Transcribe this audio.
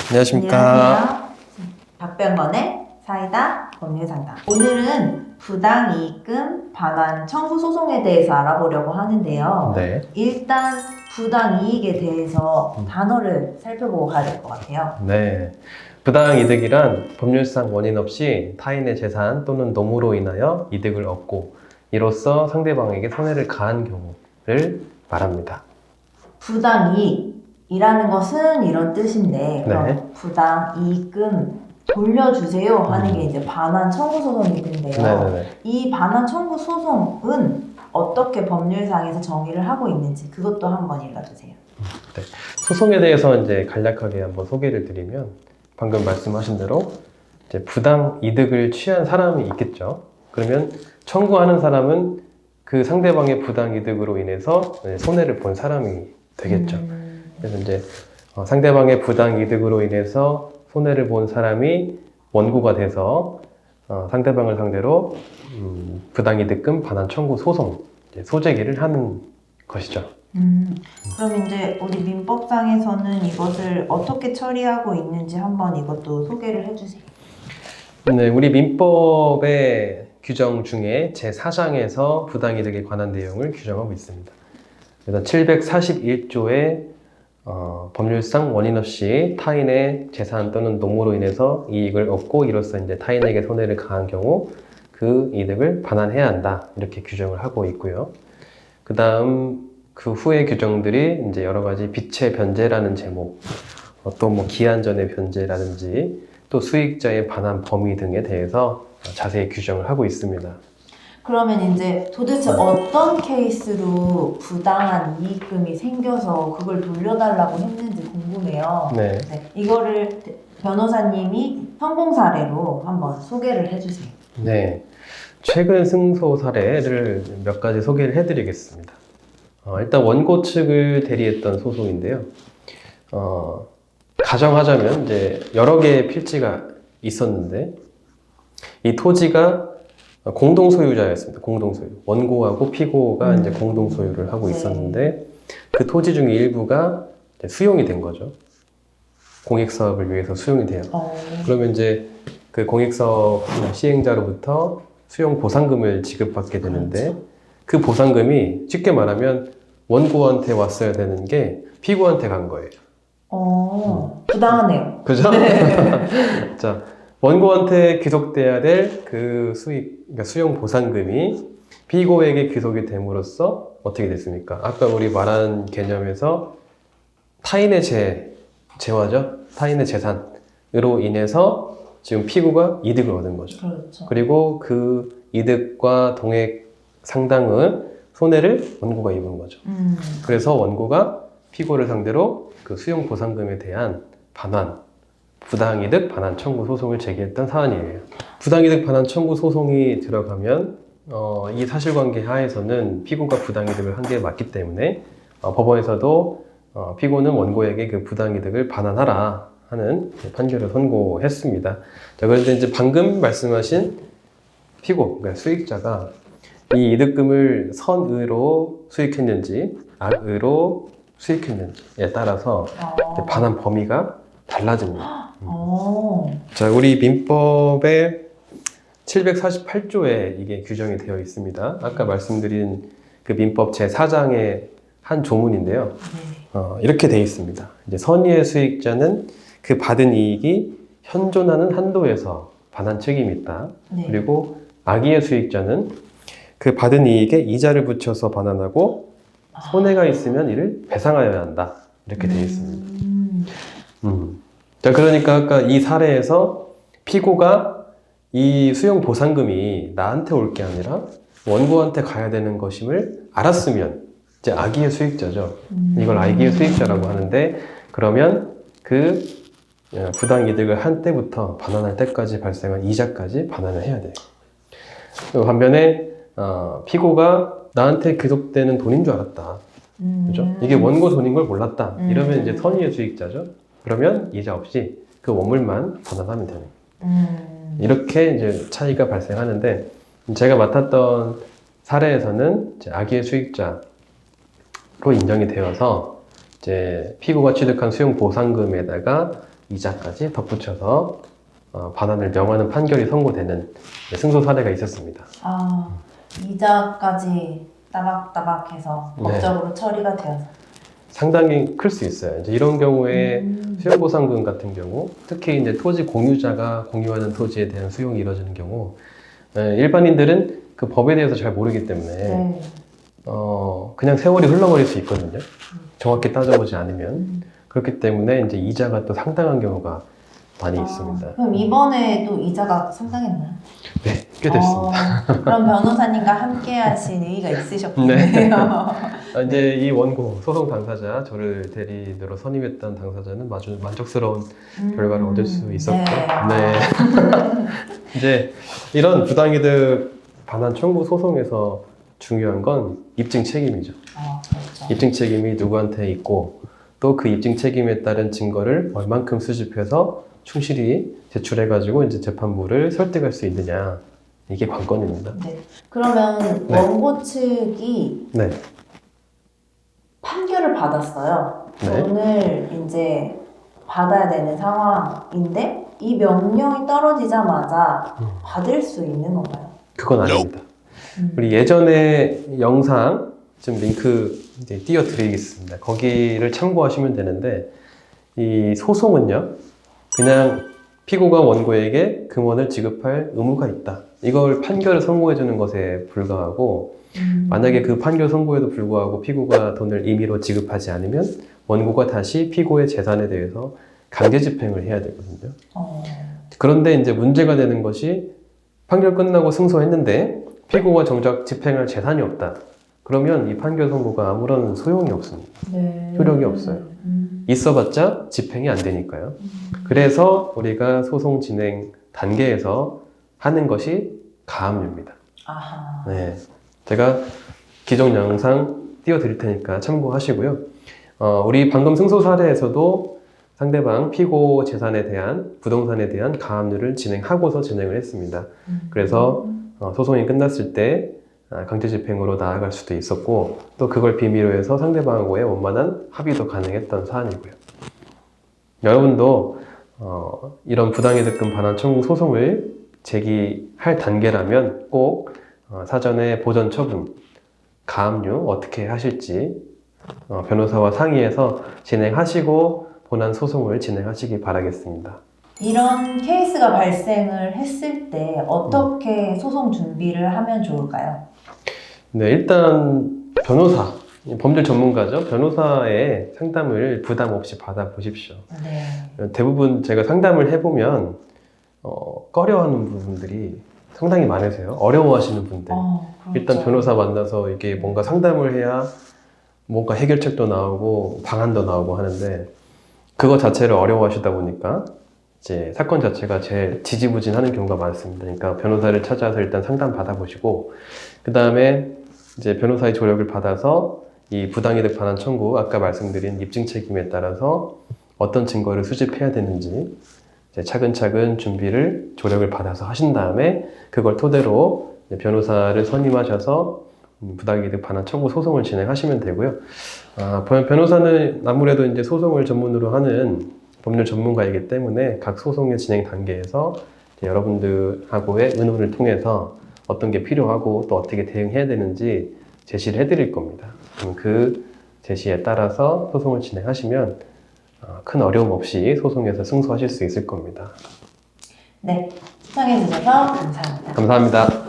안녕하십니까. 안녕하세요. 박병건의 사이다 법률상담. 오늘은 부당이익금 반환 청구 소송에 대해서 알아보려고 하는데요. 네. 일단 부당이익에 대해서 단어를 살펴보고 가야 될 것 같아요. 네. 부당이득이란 법률상 원인 없이 타인의 재산 또는 노무로 인하여 이득을 얻고 이로써 상대방에게 손해를 가한 경우를 말합니다. 부당이익이라는 것은 이런 뜻인데 그럼 네. 부당이익금 돌려주세요 하는 게 이제 반환 청구 소송이 텐데요. 네네네. 이 반환 청구 소송은 어떻게 법률상에서 정의를 하고 있는지 그것도 한번 읽어주세요. 소송에 대해서 이제 간략하게 한번 소개를 드리면 방금 말씀하신 대로 이제 부당 이득을 취한 사람이 있겠죠. 그러면 청구하는 사람은 그 상대방의 부당 이득으로 인해서 손해를 본 사람이 되겠죠. 그래서 이제 상대방의 부당 이득으로 인해서 손해를 본 사람이 원고가 돼서 상대방을 상대로 부당이득금 반환 청구 소송 소재기를 하는 것이죠. 그럼 이제 우리 민법상에서는 이것을 어떻게 처리하고 있는지 한번 이것도 소개를 해주세요. 네, 우리 민법의 규정 중에 제4장에서 부당이득에 관한 내용을 규정하고 있습니다. 그래서 741조에 법률상 원인 없이 타인의 재산 또는 노무로 인해서 이익을 얻고 이로써 이제 타인에게 손해를 가한 경우 그 이득을 반환해야 한다 이렇게 규정을 하고 있고요. 그 다음 그 후의 규정들이 이제 여러 가지 빚의 변제라는 제목, 또 뭐 기한 전의 변제라든지 또 수익자의 반환 범위 등에 대해서 자세히 규정을 하고 있습니다. 그러면 이제 도대체 어떤 케이스로 부당한 이익금이 생겨서 그걸 돌려달라고 했는지 궁금해요. 네. 이거를 변호사님이 성공 사례로 한번 소개를 해주세요. 네. 최근 승소 사례를 몇 가지 소개를 해드리겠습니다. 일단 원고 측을 대리했던 소송인데요. 가정하자면 이제 여러 개의 필지가 있었는데 이 토지가 공동 소유자였습니다. 공동 소유. 원고하고 피고가 이제 공동 소유를 하고 있었는데 그 토지 중에 일부가 이제 수용이 된 거죠. 공익 사업을 위해서 수용이 돼요. 그러면 이제 그 공익 사업 시행자로부터 수용 보상금을 지급받게 되는데 그렇죠. 그 보상금이 쉽게 말하면 원고한테 왔어야 되는 게 피고한테 간 거예요. 부당하네요. 그죠? 자, 원고한테 귀속돼야 될 그 수익, 그러니까 수용 보상금이 피고에게 귀속이 됨으로써 어떻게 됐습니까? 아까 우리 말한 개념에서 타인의 재화죠? 타인의 재산으로 인해서 지금 피고가 이득을 얻은 거죠. 그렇죠. 그리고 그 이득과 동액 상당은 손해를 원고가 입은 거죠. 그래서 원고가 피고를 상대로 그 수용 보상금에 대한 반환, 부당이득 반환 청구 소송을 제기했던 사안이에요. 부당이득 반환 청구 소송이 들어가면 이 사실관계 하에서는 피고가 부당이득을 한 게 맞기 때문에 법원에서도 피고는 원고에게 그 부당이득을 반환하라 하는 판결을 선고했습니다. 자, 그런데 이제 방금 말씀하신 피고, 그러니까 수익자가 이 이득금을 선의로 수익했는지 악의로 수익했는지에 따라서 반환 범위가 달라집니다. 자, 우리 민법의 748조에 이게 규정이 되어 있습니다. 아까 말씀드린 그 민법 제4장의 한 조문인데요. 이렇게 되어 있습니다. 이제 선의의 수익자는 그 받은 이익이 현존하는 한도에서 반환 책임이 있다. 그리고 악의의 수익자는 그 받은 이익에 이자를 붙여서 반환하고 손해가 있으면 이를 배상하여야 한다. 이렇게 되어 있습니다. 자, 그러니까 아까 이 사례에서 피고가 이 수용 보상금이 나한테 올 게 아니라 원고한테 가야 되는 것임을 알았으면 이제 악의의 수익자죠. 이걸 악의의 수익자라고 하는데 그러면 그 부당 이득을 한 때부터 반환할 때까지 발생한 이자까지 반환을 해야 돼요. 반면에 피고가 나한테 귀속되는 돈인 줄 알았다. 그죠? 이게 원고 돈인 걸 몰랐다. 이러면 이제 선의의 수익자죠. 그러면 이자 없이 그 원물만 반환하면 되는 거예요. 이렇게 이제 차이가 발생하는데 제가 맡았던 사례에서는 이제 악의의 수익자로 인정이 되어서 이제 피고가 취득한 수용 보상금에다가 이자까지 덧붙여서 반환을 명하는 판결이 선고되는 승소 사례가 있었습니다. 아, 이자까지 따박따박해서 네. 법적으로 처리가 되어서. 상당히 클 수 있어요. 이제 이런 경우에 수용보상금 같은 경우, 특히 이제 토지 공유자가 공유하는 토지에 대한 수용이 이루어지는 경우, 일반인들은 그 법에 대해서 잘 모르기 때문에 네. 그냥 세월이 흘러버릴 수 있거든요. 정확히 따져보지 않으면. 그렇기 때문에 이제 이자가 또 상당한 경우가 많이 있습니다. 그럼 이번에도 이자가 상당했나요? 네, 꽤 됐습니다. 그럼 변호사님과 함께 하신 의의가 있으셨군요. 이제 이 원고 소송 당사자, 저를 대리인으로 선임했던 당사자는 아주 만족스러운 결과를 얻을 수 있었고, 네. 이제 이런 부당이득 반환 청구 소송에서 중요한 건 입증 책임이죠. 그렇죠. 입증 책임이 누구한테 있고, 또 그 입증 책임에 따른 증거를 얼만큼 수집해서 충실히 제출해가지고 이제 재판부를 설득할 수 있느냐, 이게 관건입니다. 네. 그러면 네. 원고 측이 네. 판결을 받았어요. 네. 돈을 이제 받아야 되는 상황인데 이 명령이 떨어지자마자 받을 수 있는 건가요? 그건 아닙니다. 우리 예전에 영상 좀 링크 이제 띄워드리겠습니다. 거기를 참고하시면 되는데, 이 소송은요, 그냥 피고가 원고에게 금원을 지급할 의무가 있다. 이걸 판결을 선고해주는 것에 불과하고, 만약에 그 판결 선고에도 불구하고 피고가 돈을 임의로 지급하지 않으면 원고가 다시 피고의 재산에 대해서 강제 집행을 해야 되거든요. 그런데 이제 문제가 되는 것이 판결 끝나고 승소했는데 피고가 정작 집행할 재산이 없다. 그러면 이 판결 선고가 아무런 소용이 없습니다. 네. 효력이 없어요. 있어봤자 집행이 안 되니까요. 그래서 우리가 소송 진행 단계에서 하는 것이 가압류입니다. 아하. 네, 제가 기존 영상 띄워드릴 테니까 참고하시고요. 우리 방금 승소 사례에서도 상대방 피고 재산에 대한 부동산에 대한 가압류를 진행하고서 진행을 했습니다. 그래서 소송이 끝났을 때 강제 집행으로 나아갈 수도 있었고, 또 그걸 빌미로 해서 상대방하고의 원만한 합의도 가능했던 사안이고요. 여러분도 이런 부당이득금 반환 청구 소송을 제기할 단계라면 꼭 사전에 보전 처분, 가압류 어떻게 하실지 변호사와 상의해서 진행하시고 본안 소송을 진행하시기 바라겠습니다. 이런 케이스가 발생을 했을 때 어떻게 소송 준비를 하면 좋을까요? 네, 일단 변호사, 법률 전문가죠. 변호사의 상담을 부담 없이 받아보십시오. 네. 대부분 제가 상담을 해보면 꺼려하는 부분들이 상당히 많으세요. 어려워하시는 분들. 그렇죠. 일단 변호사 만나서 이게 뭔가 상담을 해야 뭔가 해결책도 나오고 방안도 나오고 하는데, 그거 자체를 어려워하시다 보니까 이제 사건 자체가 제일 지지부진하는 경우가 많습니다. 그러니까 변호사를 찾아서 일단 상담 받아보시고, 그 다음에 이제 변호사의 조력을 받아서 이 부당이득 반환 청구, 아까 말씀드린 입증 책임에 따라서 어떤 증거를 수집해야 되는지 이제 차근차근 준비를 조력을 받아서 하신 다음에 그걸 토대로 변호사를 선임하셔서 부당이득 반환 청구 소송을 진행하시면 되고요. 변호사는 아무래도 이제 소송을 전문으로 하는 법률 전문가이기 때문에 각 소송의 진행 단계에서 여러분들하고의 의논을 통해서 어떤 게 필요하고 또 어떻게 대응해야 되는지 제시를 해드릴 겁니다. 그럼 그 제시에 따라서 소송을 진행하시면 큰 어려움 없이 소송에서 승소하실 수 있을 겁니다. 네, 시청해주셔서 감사합니다. 감사합니다.